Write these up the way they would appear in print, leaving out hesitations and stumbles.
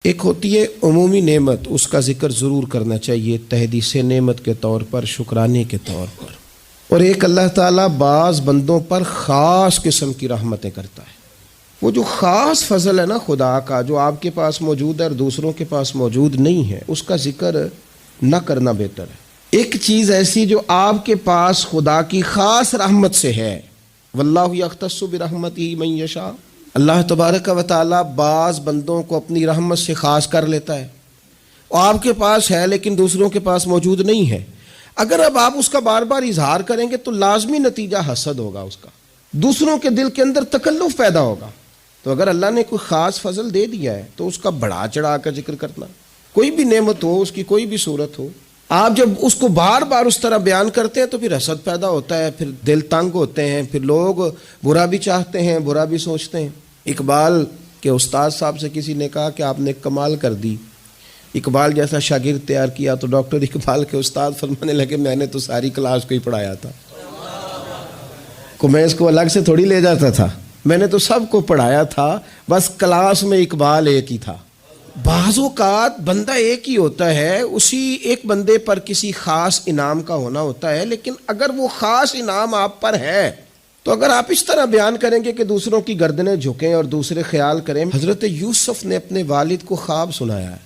ایک ہوتی ہے عمومی نعمت، اس کا ذکر ضرور کرنا چاہیے تحدیث نعمت کے طور پر، شکرانے کے طور پر، اور ایک اللہ تعالیٰ بعض بندوں پر خاص قسم کی رحمتیں کرتا ہے۔ وہ جو خاص فضل ہے نا خدا کا، جو آپ کے پاس موجود ہے اور دوسروں کے پاس موجود نہیں ہے، اس کا ذکر نہ کرنا بہتر ہے۔ ایک چیز ایسی جو آپ کے پاس خدا کی خاص رحمت سے ہے، واللہ یختص برحمتہ من یشاء، اللہ تبارک و تعالیٰ بعض بندوں کو اپنی رحمت سے خاص کر لیتا ہے، اور آپ کے پاس ہے لیکن دوسروں کے پاس موجود نہیں ہے۔ اگر اب آپ اس کا بار بار اظہار کریں گے تو لازمی نتیجہ حسد ہوگا، اس کا دوسروں کے دل کے اندر تکلف پیدا ہوگا۔ تو اگر اللہ نے کوئی خاص فضل دے دیا ہے تو اس کا بڑھا چڑھا کر ذکر کرنا، کوئی بھی نعمت ہو، اس کی کوئی بھی صورت ہو، آپ جب اس کو بار بار اس طرح بیان کرتے ہیں تو پھر حسد پیدا ہوتا ہے، پھر دل تنگ ہوتے ہیں، پھر لوگ برا بھی چاہتے ہیں، برا بھی سوچتے ہیں۔ اقبال کے استاد صاحب سے کسی نے کہا کہ آپ نے کمال کر دی، اقبال جیسا شاگرد تیار کیا، تو ڈاکٹر اقبال کے استاد فرمانے لگے میں نے تو ساری کلاس کو ہی پڑھایا تھا، میں اس کو الگ سے تھوڑی لے جاتا تھا، میں نے تو سب کو پڑھایا تھا، بس کلاس میں اقبال ایک ہی تھا۔ بعض اوقات بندہ ایک ہی ہوتا ہے، اسی ایک بندے پر کسی خاص انعام کا ہونا ہوتا ہے، لیکن اگر وہ خاص انعام آپ پر ہے تو اگر آپ اس طرح بیان کریں گے کہ دوسروں کی گردنیں جھکیں اور دوسرے خیال کریں۔ حضرت یوسف نے اپنے والد کو خواب سنایا ہے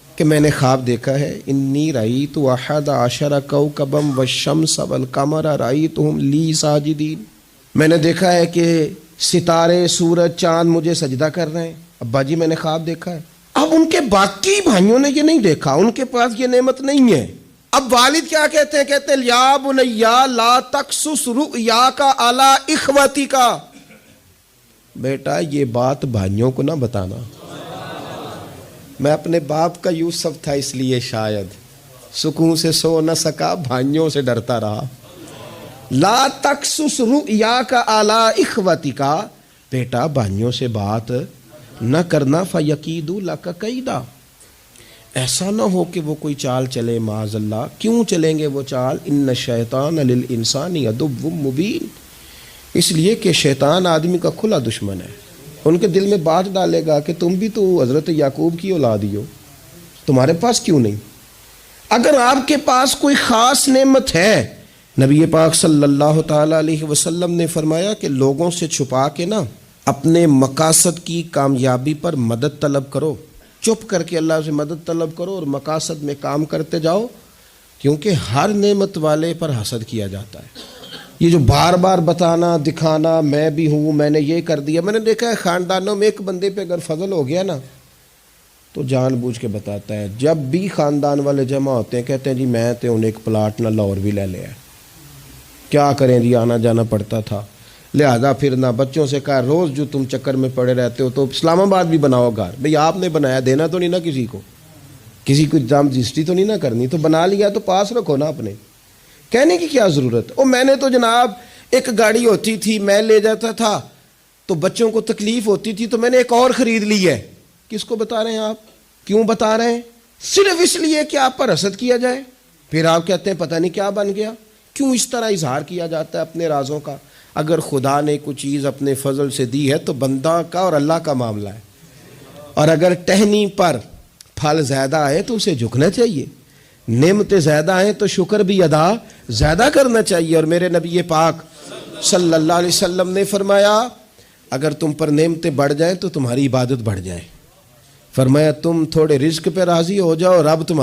کہ میں نے خواب دیکھا ہے، انی رأیت احد عشر کوکبا والشمس والقمر رأیتهم لی ساجدین، میں نے دیکھا ہے کہ ستارے، سورج، چاند مجھے سجدہ کر رہے ہیں، ابا جی میں نے خواب دیکھا ہے۔ اب ان کے باقی بھائیوں نے یہ نہیں دیکھا، ان کے پاس یہ نعمت نہیں ہے۔ اب والد کیا کہتے ہیں؟ کہتے ہیں یا بنیا لا تقصص رؤیاک علی اخوتک، بیٹا یہ بات بھائیوں کو نہ بتانا۔ میں اپنے باپ کا یوسف تھا، اس لیے شاید سکون سے سو نہ سکا، بھائیوں سے ڈرتا رہا۔ لا تقصص رؤیاک علی اخوتک، بیٹا بھائیوں سے بات نہ کرنا، فیکیدوا لک کیدا، ایسا نہ ہو کہ وہ کوئی چال چلے، معاذ اللہ۔ کیوں چلیں گے وہ چال؟ ان الشیطان للانسان عدو مبین، اس لیے کہ شیطان آدمی کا کھلا دشمن ہے، ان کے دل میں بات ڈالے گا کہ تم بھی تو حضرت یعقوب کی اولاد ہی ہو، تمہارے پاس کیوں نہیں؟ اگر آپ کے پاس کوئی خاص نعمت ہے، نبی پاک صلی اللہ تعالی علیہ وسلم نے فرمایا کہ لوگوں سے چھپا کے نا اپنے مقاصد کی کامیابی پر مدد طلب کرو، چپ کر کے اللہ سے مدد طلب کرو اور مقاصد میں کام کرتے جاؤ، کیونکہ ہر نعمت والے پر حسد کیا جاتا ہے۔ یہ جو بار بار بتانا، دکھانا، میں بھی ہوں، میں نے یہ کر دیا، میں نے دیکھا ہے خاندانوں میں ایک بندے پہ اگر فضل ہو گیا نا تو جان بوجھ کے بتاتا ہے، جب بھی خاندان والے جمع ہوتے ہیں کہتے ہیں جی میں تے انہیں ایک پلاٹ نہ لاہور بھی لے لیا ہے، کیا کریں جی آنا جانا پڑتا تھا، لہذا پھر نہ بچوں سے کہا روز جو تم چکر میں پڑے رہتے ہو تو اسلام آباد بھی بناؤ گھر، بھئی آپ نے بنایا، دینا تو نہیں نا کسی کو جام رجسٹری تو نہیں نہ کرنی، تو بنا لیا تو پاس رکھو نا اپنے، کہنے کی کیا ضرورت؟ او میں نے تو جناب ایک گاڑی ہوتی تھی میں لے جاتا تھا تو بچوں کو تکلیف ہوتی تھی تو میں نے ایک اور خرید لی ہے۔ کس کو بتا رہے ہیں آپ؟ کیوں بتا رہے ہیں؟ صرف اس لیے کہ آپ پر حسد کیا جائے، پھر آپ کہتے ہیں پتہ نہیں کیا بن گیا۔ کیوں اس طرح اظہار کیا جاتا ہے اپنے رازوں کا؟ اگر خدا نے کوئی چیز اپنے فضل سے دی ہے تو بندہ کا اور اللہ کا معاملہ ہے، اور اگر ٹہنی پر پھل زیادہ آئے تو اسے جھکنا چاہیے، نعمتیں زیادہ ہیں تو شکر بھی ادا زیادہ کرنا چاہیے۔ اور میرے نبی پاک صلی اللہ علیہ وسلم نے فرمایا اگر تم پر نعمتیں بڑھ جائیں تو تمہاری عبادت بڑھ جائے، فرمایا تم تھوڑے رزق پہ راضی ہو جاؤ، رب تمہاری